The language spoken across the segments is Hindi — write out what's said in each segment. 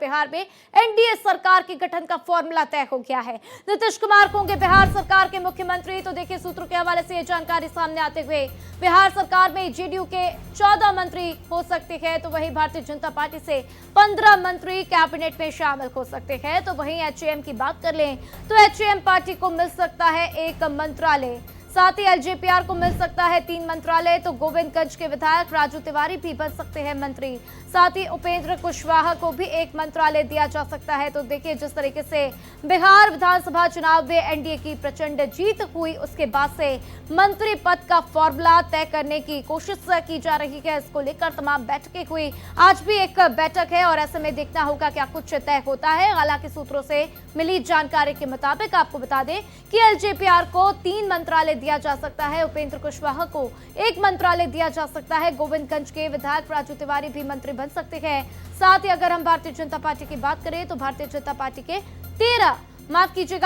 बिहार में एनडीए सरकार के गठन का फॉर्मूला तय हो गया है। नीतीश कुमार होंगे बिहार सरकार के मुख्यमंत्री। तो देखिए, सूत्रों के हवाले से ये जानकारी सामने आते हुए बिहार सरकार में जेडीयू के 14 मंत्री हो सकते हैं, तो वहीं भारतीय जनता पार्टी से 15 मंत्री कैबिनेट में शामिल हो सकते हैं। तो वहीं एचएएम की बात कर लें तो एचएएम पार्टी को मिल सकता है 1 मंत्रालय, साथ ही एलजेपीआर को मिल सकता है 3 मंत्रालय। तो गोविंदगंज के विधायक राजू तिवारी भी बन सकते हैं मंत्री, साथ ही उपेंद्र कुशवाहा को भी 1 मंत्रालय दिया जा सकता है। तो देखिए, जिस तरीके से बिहार विधानसभा चुनाव में एनडीए की प्रचंड जीत हुई, उसके बाद से मंत्री पद का फॉर्मूला तय करने की कोशिश की जा रही है। इसको लेकर तमाम बैठकें हुई, आज भी एक बैठक है और ऐसे में देखना होगा क्या कुछ तय होता है। हालांकि सूत्रों से मिली जानकारी के मुताबिक आपको बता दें कि एलजेपीआर को 3 मंत्रालय दिया जा सकता है, उपेंद्र कुशवाहा को 1 मंत्रालय दिया जा सकता है, गोविंदगंज के विधायक राजू तिवारी भी मंत्री बन सकते हैं। साथ ही अगर हम भारतीय जनता पार्टी की बात करें तो भारतीय जनता पार्टी के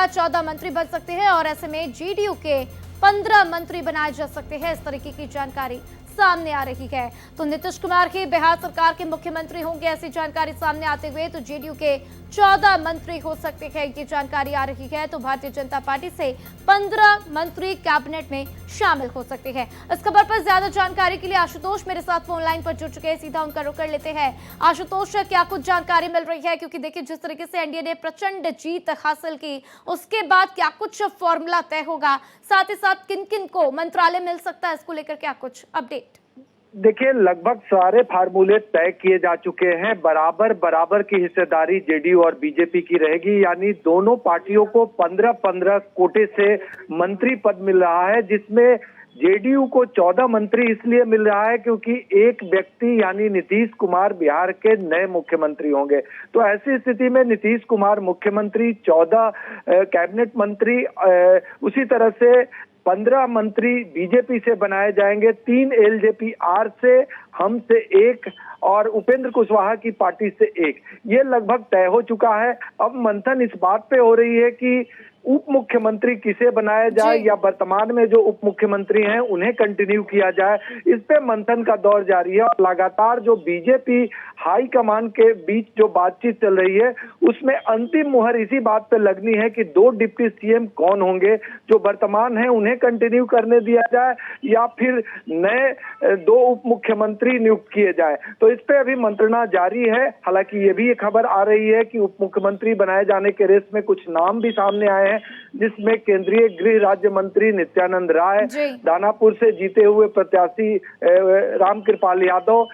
14 मंत्री बन सकते हैं और ऐसे में जेडीयू के 15 मंत्री बनाए जा सकते हैं। इस तरीके की जानकारी सामने आ रही है। तो नीतीश कुमार ही बिहार सरकार के मुख्यमंत्री होंगे, ऐसी जानकारी सामने आते हुए तो जेडीयू के 14 मंत्री हो सकते हैं, ये जानकारी आ रही है। तो भारतीय जनता पार्टी से 15 मंत्री कैबिनेट में शामिल हो सकते हैं। इस खबर पर ज्यादा जानकारी के लिए आशुतोष मेरे साथ फोन लाइन पर जुड़ चुके हैं, सीधा उनका रुख कर लेते हैं। आशुतोष, क्या कुछ जानकारी मिल रही है? क्योंकि देखिए, जिस तरीके से एनडीए ने प्रचंड जीत हासिल की, उसके बाद क्या कुछ फॉर्मूला तय होगा, साथ ही साथ किन किन को मंत्रालय मिल सकता है, इसको लेकर क्या कुछ अपडेट? देखिए, लगभग सारे फार्मूले तय किए जा चुके हैं। बराबर की हिस्सेदारी जेडीयू और बीजेपी की रहेगी, यानी दोनों पार्टियों को 15-15 कोटे से मंत्री पद मिल रहा है, जिसमें जेडीयू को 14 मंत्री इसलिए मिल रहा है क्योंकि एक व्यक्ति यानी नीतीश कुमार बिहार के नए मुख्यमंत्री होंगे। तो ऐसी स्थिति में नीतीश कुमार मुख्यमंत्री, 14 कैबिनेट मंत्री, उसी तरह से 15 मंत्री बीजेपी से बनाए जाएंगे, 3 एलजेपीआर से, हम से 1 और उपेंद्र कुशवाहा की पार्टी से 1। ये लगभग तय हो चुका है। अब मंथन इस बात पे हो रही है कि उप मुख्यमंत्री किसे बनाया जाए या वर्तमान में जो उप मुख्यमंत्री हैं उन्हें कंटिन्यू किया जाए। इस पे मंथन का दौर जारी है और लगातार जो बीजेपी हाई कमान के बीच जो बातचीत चल रही है, उसमें अंतिम मुहर इसी बात पे लगनी है कि 2 डिप्टी सीएम कौन होंगे, जो वर्तमान है उन्हें कंटिन्यू करने दिया जाए या फिर नए 2 उप मुख्यमंत्री नियुक्त किए जाए। तो इस पे अभी मंत्रणा जारी है। हालांकि ये भी एक खबर आ रही है कि उप मुख्यमंत्री बनाए जाने के रेस में कुछ नाम भी सामने आए, जिसमें केंद्रीय गृह राज्य मंत्री नित्यानंद राय, दानापुर से जीते हुए प्रत्याशी रामकृपाल यादव,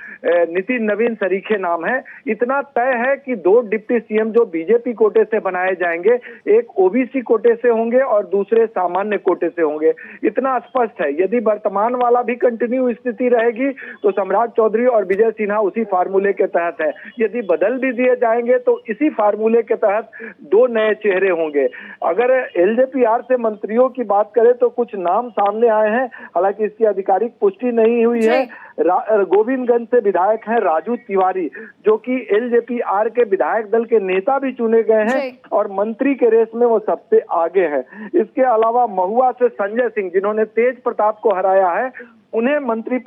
नितिन नवीन सरीखे नाम है। इतना तय है कि 2 डिप्टी सीएम जो बीजेपी कोटे से बनाए जाएंगे, एक ओबीसी कोटे से होंगे और दूसरे सामान्य कोटे से होंगे। इतना स्पष्ट है। यदि वर्तमान वाला भी कंटिन्यू स्थिति रहेगी तो सम्राट चौधरी और विजय सिन्हा उसी फार्मूले के तहत है। यदि बदल भी दिए जाएंगे तो इसी फार्मूले के तहत 2 नए चेहरे होंगे। अगर एलजेपीआर से मंत्रियों की बात करें तो कुछ नाम सामने आए हैं, हालांकि इसकी आधिकारिक पुष्टि नहीं हुई है। गोविंदगंज से विधायक हैं राजू तिवारी, जो कि एलजेपीआर के विधायक दल के नेता भी चुने गए हैं और मंत्री के रेस में वो सबसे आगे हैं। इसके अलावा महुआ से संजय सिंह, जिन्होंने तेज प्रताप को हराया है, उन्हें मंत्री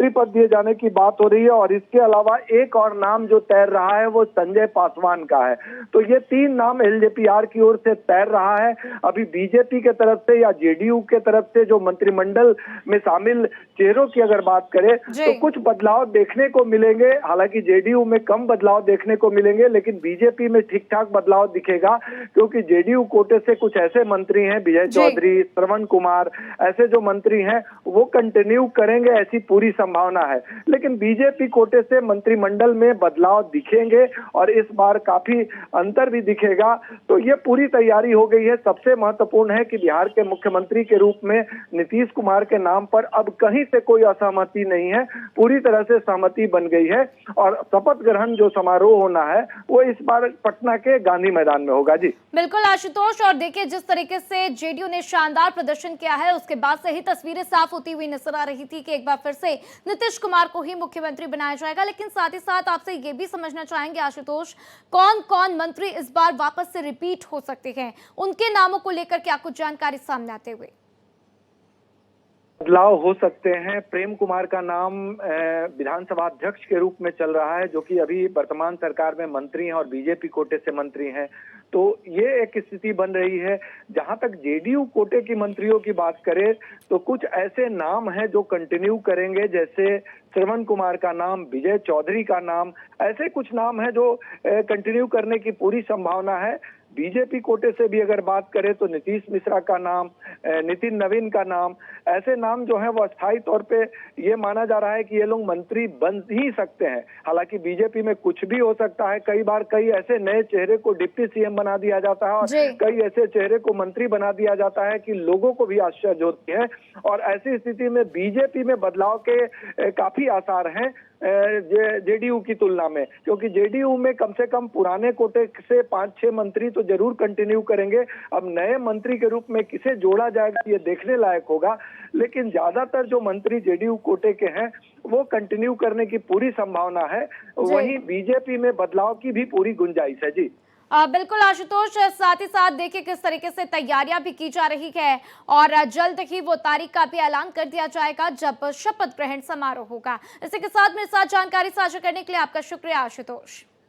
पद दिए जाने की बात हो रही है। और इसके अलावा एक और नाम जो तैर रहा है वो संजय पासवान का है। तो ये 3 नाम एलजेपीआर की ओर से तैर रहा है। अभी बीजेपी के तरफ से या जेडीयू के तरफ से जो मंत्रिमंडल में शामिल चेहरों की अगर बात करें तो कुछ बदलाव देखने को मिलेंगे। हालांकि जेडीयू में कम बदलाव देखने को मिलेंगे, लेकिन बीजेपी में ठीक ठाक बदलाव दिखेगा, क्योंकि जेडीयू कोटे से कुछ ऐसे मंत्री हैं, विजय चौधरी, श्रवण कुमार, ऐसे जो मंत्री हैं वो कंटिन्यू करेंगे, ऐसी पूरी संभावना है। लेकिन बीजेपी कोटे से मंत्रिमंडल में बदलाव दिखेंगे और इस बार काफी अंतर भी दिखेगा। तो ये पूरी तैयारी हो गई है। सबसे महत्वपूर्ण है कि बिहार के मुख्यमंत्री के रूप में नीतीश कुमार के नाम पर अब कहीं से कोई असहमति नहीं है, पूरी तरह से सहमति बन गई है और शपथ ग्रहण जो समारोह होना है वो इस बार पटना के गांधी मैदान में होगा। जी बिल्कुल आशुतोष, और देखिए, जिस तरीके से जेडीयू ने शानदार प्रदर्शन किया है, उसके बाद से ही तस्वीरें साफ होती हुई नजर आ रही थी कि एक बार फिर से नीतीश कुमार को ही मुख्यमंत्री बनाया जाएगा। लेकिन साथ ही साथ आपसे ये भी समझना चाहेंगे आशुतोष, कौन कौन मंत्री इस बार वापस से रिपीट हो सकते हैं, उनके नामों को लेकर क्या कुछ जानकारी सामने आते हुए? बदलाव हो सकते हैं। प्रेम कुमार का नाम विधानसभा अध्यक्ष के रूप में चल रहा है, जो कि अभी वर्तमान सरकार में मंत्री हैं और बीजेपी कोटे से मंत्री हैं। तो ये एक स्थिति बन रही है। जहां तक जेडीयू कोटे की मंत्रियों की बात करें तो कुछ ऐसे नाम हैं जो कंटिन्यू करेंगे, जैसे श्रवण कुमार का नाम, विजय चौधरी का नाम, ऐसे कुछ नाम हैं जो कंटिन्यू करने की पूरी संभावना है। बीजेपी कोटे से भी अगर बात करें तो नीतीश मिश्रा का नाम, नितिन नवीन का नाम, ऐसे नाम जो हैं वो अस्थायी तौर पे ये माना जा रहा है कि ये लोग मंत्री बन ही सकते हैं। हालांकि बीजेपी में कुछ भी हो सकता है। कई बार कई ऐसे नए चेहरे को डिप्टी सीएम बना दिया जाता है और कई ऐसे चेहरे को मंत्री बना दिया जाता है कि लोगों को भी आश्चर्य होती है। और ऐसी स्थिति में बीजेपी में बदलाव के काफी आसार हैं जेडीयू की तुलना में, क्योंकि जेडीयू में कम से कम पुराने कोटे से 5-6 मंत्री तो जरूर कंटिन्यू करेंगे। अब नए मंत्री के रूप में किसे जोड़ा जाएगा ये देखने लायक होगा, लेकिन ज्यादातर जो मंत्री जेडीयू कोटे के हैं वो कंटिन्यू करने की पूरी संभावना है। वहीं बीजेपी में बदलाव की भी पूरी गुंजाइश है। जी बिल्कुल आशुतोष, साथ ही साथ देखिए किस तरीके से तैयारियां भी की जा रही है और जल्द ही वो तारीख का भी ऐलान कर दिया जाएगा जब शपथ ग्रहण समारोह होगा। इसी के साथ मेरे साथ जानकारी साझा करने के लिए आपका शुक्रिया आशुतोष।